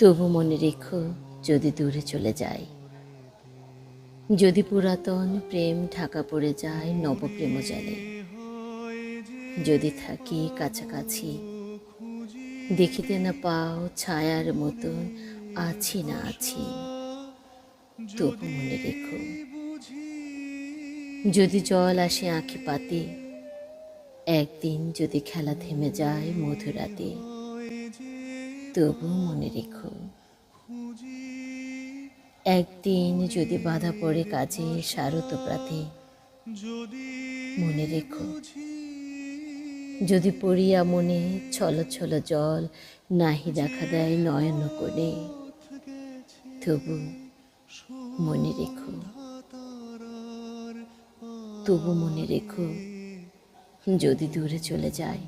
তবু মনে রেখো যদি দূরে চলে যাই, যদি পুরাতন প্রেম ঢাকা পড়ে যায় নবপ্রেম জালে, যদি থাকি কাছাকাছি দেখিতে না পাও ছায়ার মতন আছি না আছি, তবু মনে রেখো যদি জল আসে আঁখি পাতে, একদিন যদি খেলা থেমে যায় মধুরাতে, তবু মনে রেখো একদিন যদি বাধা পড়ে কাজে সারত প্রাতে, মনে রেখো যদি পড়িয়া মনে ছল ছল জল নাহি দেখা দেয় নয়ন কোণে, তবু মনে রেখো, তবু মনে রেখো যদি দূরে চলে যায়।